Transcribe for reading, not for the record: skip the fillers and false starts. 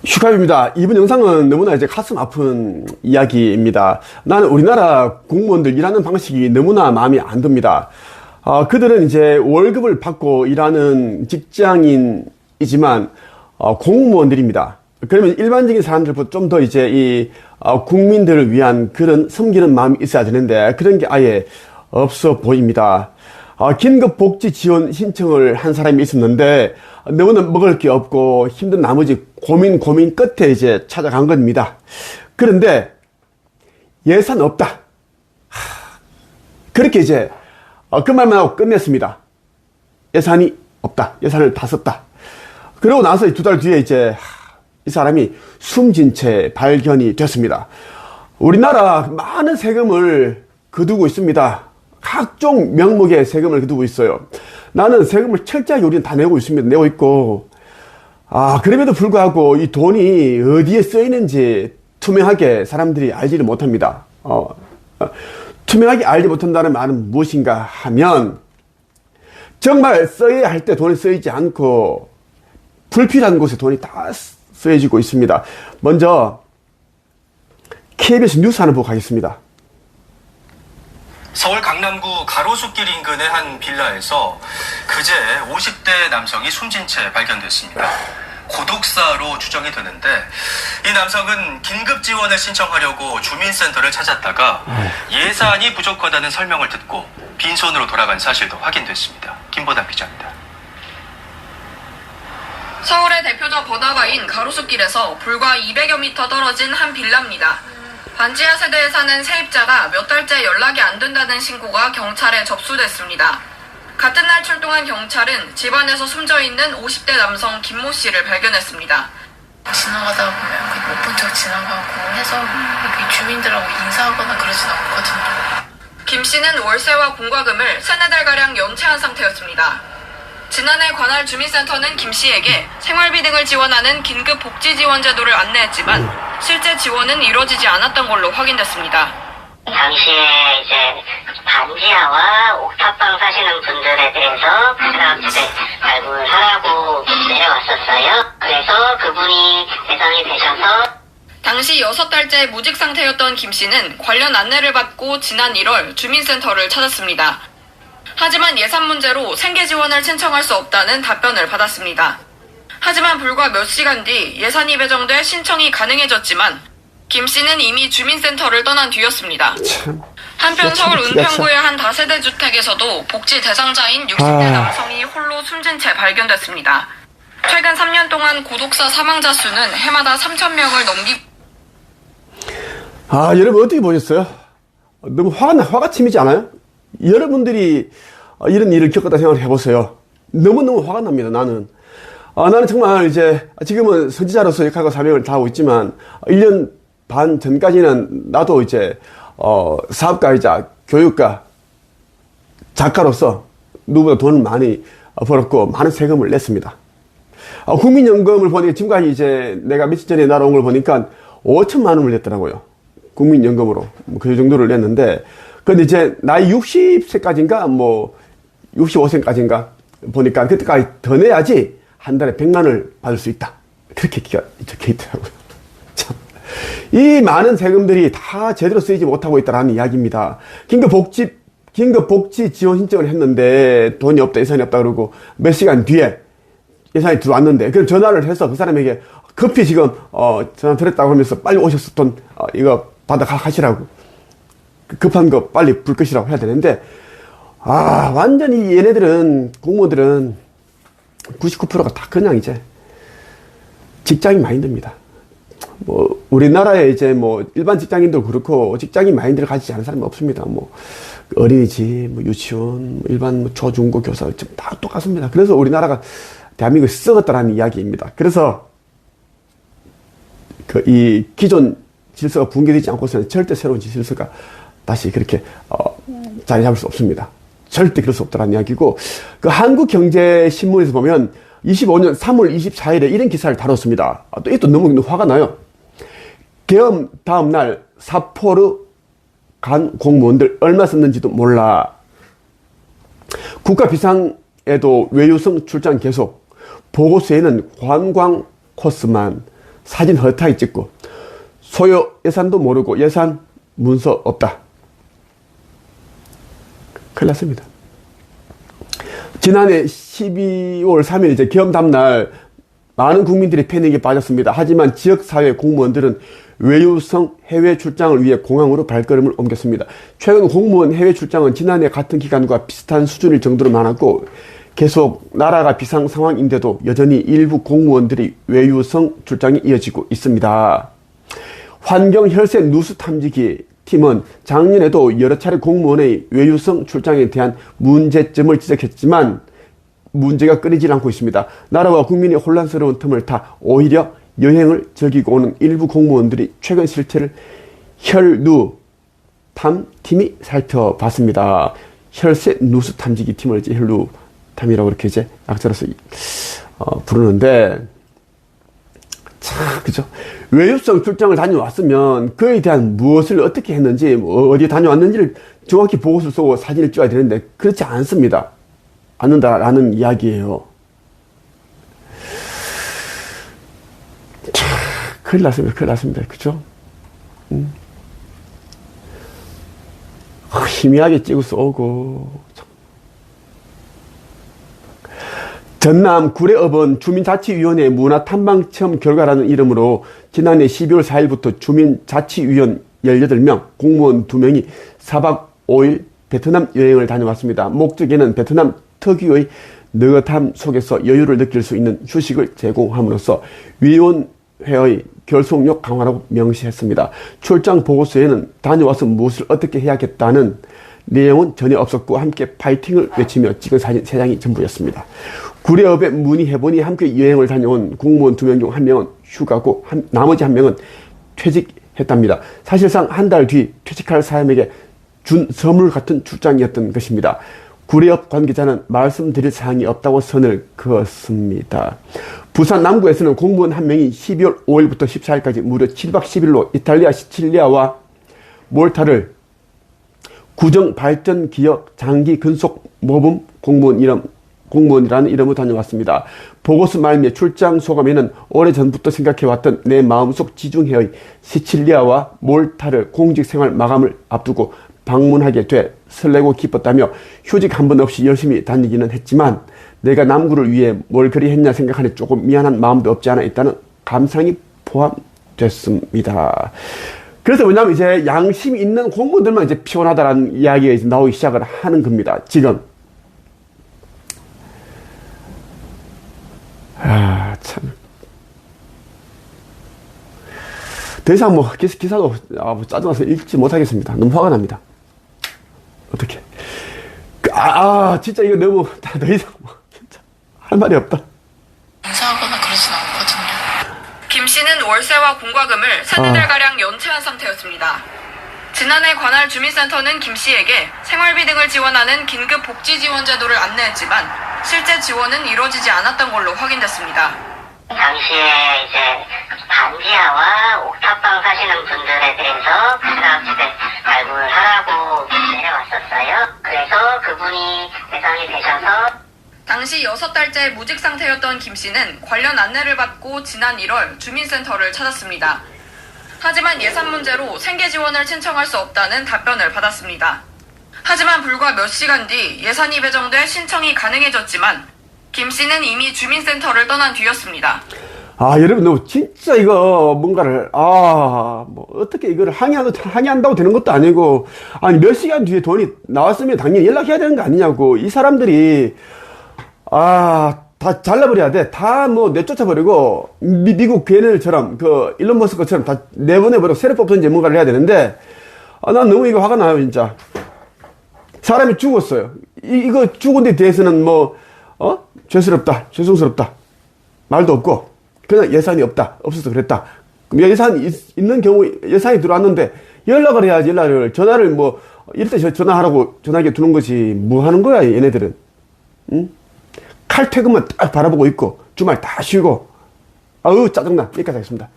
슈카입니다. 이번 영상은 너무나 이제 가슴 아픈 이야기입니다. 나는 우리나라 공무원들 일하는 방식이 너무나 마음에 안 듭니다. 그들은 이제 월급을 받고 일하는 직장인이지만 공무원들입니다. 그러면 일반적인 사람들보다 좀 더 이제 이 국민들을 위한 그런 섬기는 마음이 있어야 되는데 그런 게 아예 없어 보입니다. 긴급복지 지원 신청을 한 사람이 있었는데 너무나 먹을 게 없고 힘든 나머지 고민 끝에 이제 찾아간 겁니다. 그런데 예산 없다. 그렇게 이제 그 말만 하고 끝냈습니다. 예산이 없다. 예산을 다 썼다. 그러고 나서 2달 뒤에 이제 이 사람이 숨진 채 발견이 됐습니다. 우리나라 많은 세금을 거두고 있습니다. 각종 명목의 세금을 거두고 있어요. 나는 세금을 철저하게 우리는 다 내고 있습니다. 내고 있고, 그럼에도 불구하고 이 돈이 어디에 쓰이는지 투명하게 사람들이 알지를 못합니다. 투명하게 알지 못한다는 말은 무엇인가 하면, 정말 써야 할 때 돈이 쓰이지 않고, 불필요한 곳에 돈이 다 쓰여지고 있습니다. 먼저, KBS 뉴스 하나 보고 가겠습니다. 서울 강남구 가로수길 인근의 한 빌라에서 그제 50대 남성이 숨진 채 발견됐습니다. 고독사로 추정이 되는데 이 남성은 긴급 지원을 신청하려고 주민센터를 찾았다가 예산이 부족하다는 설명을 듣고 빈손으로 돌아간 사실도 확인됐습니다. 김보담 기자입니다. 서울의 대표적 번화가인 가로수길에서 불과 200여 미터 떨어진 한 빌라입니다. 반지하 세대에 사는 세입자가 몇 달째 연락이 안 된다는 신고가 경찰에 접수됐습니다. 같은 날 출동한 경찰은 집안에서 숨져있는 50대 남성 김모 씨를 발견했습니다. 지나가다 보면 못 본 척 지나가고 해서 여기 주민들하고 인사하거나 그러진 않거든요. 김 씨는 월세와 공과금을 3-4달가량 연체한 상태였습니다. 지난해 관할 주민센터는 김 씨에게 생활비 등을 지원하는 긴급복지지원제도를 안내했지만 실제 지원은 이루어지지 않았던 걸로 확인됐습니다. 당시에 이제 반지하와 옥탑방 사시는 분들에 대해서 제가 발굴하라고 내려왔었어요. 그래서 그분이 대상이 되셔서 당시 6달째 무직 상태였던 김 씨는 관련 안내를 받고 지난 1월 주민센터를 찾았습니다. 하지만 예산 문제로 생계 지원을 신청할 수 없다는 답변을 받았습니다. 하지만 불과 몇 시간 뒤 예산이 배정돼 신청이 가능해졌지만 김 씨는 이미 주민센터를 떠난 뒤였습니다. 한편 서울 은평구의 한 다세대 주택에서도 복지 대상자인 60대 남성이 홀로 숨진 채 발견됐습니다. 최근 3년 동안 고독사 사망자 수는 해마다 3,000명을 여러분 어떻게 보셨어요? 너무 화가 치미지 않아요? 여러분들이 이런 일을 겪었다 생각을 해보세요. 너무너무 화가 납니다, 나는. 나는 정말 이제 지금은 선지자로서 역할과 사명을 다하고 있지만 1년 반 전까지는 나도 이제 사업가이자 교육가, 작가로서 누구보다 돈을 많이 벌었고 많은 세금을 냈습니다. 국민연금을 보니까 지금까지 이제 내가 며칠 전에 날아온 걸 보니까 5천만 원을 냈더라고요. 국민연금으로. 그 정도를 냈는데 근데 이제 나이 60세까지인가 65세까지인가 보니까 그때까지 더 내야지 한 달에 100만 원을 받을 수 있다. 그렇게 적혀 있더라고요. 참. 이 많은 세금들이 다 제대로 쓰이지 못하고 있다는 이야기입니다. 긴급복지 지원 신청을 했는데 돈이 없다, 예산이 없다 그러고 몇 시간 뒤에 예산이 들어왔는데 그럼 전화를 해서 그 사람에게 급히 지금 전화 드렸다고 하면서 빨리 오셔서 돈 이거 받아 가시라고. 급한 거 빨리 불 끄시라고 해야 되는데 완전히 얘네들은 공무원들은 99%가 다 그냥 이제 직장인 마인드입니다. 우리나라에 이제 일반 직장인도 그렇고 직장인 마인드를 가지지 않은 사람이 없습니다. 어린이집, 유치원, 일반 초중고 교사 다 똑같습니다. 그래서 우리나라가 대한민국이 썩었다라는 이야기입니다. 그래서 이 기존 질서가 붕괴되지 않고서는 절대 새로운 질서가 다시 그렇게 자리 잡을 수 없습니다. 절대 그럴 수 없다는 이야기고 그 한국경제신문에서 보면 25년 3월 24일에 이런 기사를 다뤘습니다. 또 너무 화가 나요. 계엄 다음 날 사포르 간 공무원들 얼마 썼는지도 몰라. 국가 비상에도 외유성 출장 계속. 보고서에는 관광 코스만 사진 허탕이 찍고 소요 예산도 모르고 예산 문서 없다. 큰일 났습니다. 지난해 12월 3일 이제 겸담 날 많은 국민들이 패닉에 빠졌습니다. 하지만 지역사회 공무원들은 외유성 해외 출장을 위해 공항으로 발걸음을 옮겼습니다. 최근 공무원 해외 출장은 지난해 같은 기간과 비슷한 수준일 정도로 많았고 계속 나라가 비상 상황인데도 여전히 일부 공무원들이 외유성 출장이 이어지고 있습니다. 환경 혈세 누수 탐지기 팀은 작년에도 여러 차례 공무원의 외유성 출장에 대한 문제점을 지적했지만 문제가 끊이질 않고 있습니다. 나라와 국민이 혼란스러운 틈을 타 오히려 여행을 즐기고 오는 일부 공무원들이 최근 실태를 혈누탐팀이 살펴봤습니다. 혈세 누수 탐지기 팀을 이제 혈누탐이라고 이렇게 이제 약자로서 부르는데, 참, 그죠? 외유성 출장을 다녀왔으면 그에 대한 무엇을 어떻게 했는지, 어디에 다녀왔는지를 정확히 보고서를 쓰고 사진을 찍어야 되는데, 그렇지 않습니다. 않는다라는 이야기예요. 참, 큰일 났습니다. 큰일 났습니다. 그죠? 희미하게 찍어서 오고. 전남 구례읍은 주민자치위원회 문화탐방체험 결과라는 이름으로 지난해 12월 4일부터 주민자치위원 18명, 공무원 2명이 4박 5일 베트남 여행을 다녀왔습니다. 목적에는 베트남 특유의 느긋함 속에서 여유를 느낄 수 있는 휴식을 제공함으로써 위원회의 결속력 강화라고 명시했습니다. 출장 보고서에는 다녀와서 무엇을 어떻게 해야겠다는 내용은 전혀 없었고 함께 파이팅을 외치며 찍은 사진 3장이 전부였습니다. 구례읍에 문의해보니 함께 여행을 다녀온 공무원 2명 중 1명은 휴가고 나머지 1명은 퇴직했답니다. 사실상 한 달 뒤 퇴직할 사람에게 준 선물 같은 출장이었던 것입니다. 구례읍 관계자는 말씀드릴 사항이 없다고 선을 그었습니다. 부산 남구에서는 공무원 1명이 12월 5일부터 14일까지 무려 7박 10일로 이탈리아 시칠리아와 몰타를 구정발전기업 장기 근속 모범 공무원이라는 이름으로 다녀왔습니다. 보고서 말미에 출장 소감에는 오래전부터 생각해왔던 내 마음속 지중해의 시칠리아와 몰타를 공직생활 마감을 앞두고 방문하게 돼 설레고 기뻤다며 휴직 한 번 없이 열심히 다니기는 했지만 내가 남구를 위해 뭘 그리 했냐 생각하니 조금 미안한 마음도 없지 않아 있다는 감상이 포함됐습니다. 그래서 뭐냐면 이제 양심이 있는 공무원들만 이제 피곤하다라는 이야기가 이제 나오기 시작을 하는 겁니다. 지금. 참. 더 이상 뭐 기사도 짜증나서 읽지 못하겠습니다. 너무 화가 납니다. 어떻게? 진짜 이거 너무 더 이상 진짜 할 말이 없다. 인사하거나 그러진 않거든요. 김 씨는 월세와 공과금을 3~4달가량 연체한 상태였습니다. 지난해 관할 주민센터는 김 씨에게 생활비 등을 지원하는 긴급 복지 지원 제도를 안내했지만 실제 지원은 이루어지지 않았던 걸로 확인됐습니다. 당시에 이제 반지하와 옥탑방 사시는 분들에 대해서 사각지대 발굴을 하라고 내려왔었어요. 그래서 그분이 대상이 되셔서 당시 6달째 무직 상태였던 김 씨는 관련 안내를 받고 지난 1월 주민센터를 찾았습니다. 하지만 예산 문제로 생계 지원을 신청할 수 없다는 답변을 받았습니다. 하지만 불과 몇 시간 뒤 예산이 배정돼 신청이 가능해졌지만 김 씨는 이미 주민센터를 떠난 뒤였습니다. 여러분, 너 진짜 이거 뭔가를, 뭐, 어떻게 이거를 항의한다고 되는 것도 아니고, 아니, 몇 시간 뒤에 돈이 나왔으면 당연히 연락해야 되는 거 아니냐고. 이 사람들이, 다 잘라버려야 돼. 다 뭐 내쫓아버리고, 미국 걔네들처럼, 일론 머스크처럼 다 내보내버리고 새로 뽑든지 뭔가를 해야 되는데, 난 너무 이거 화가 나요, 진짜. 사람이 죽었어요. 이거 죽은 데 대해서는 뭐, 죄스럽다, 죄송스럽다. 말도 없고, 그냥 예산이 없어서 그랬다. 그럼 예산이 있는 경우, 예산이 들어왔는데, 연락을 해야지, 연락을. 전화를 뭐, 이럴 때 전화하라고 전화기에 두는 거지. 뭐 하는 거야, 얘네들은. 응? 칼퇴근만 딱 바라보고 있고, 주말 다 쉬고. 짜증나. 여기까지 하겠습니다.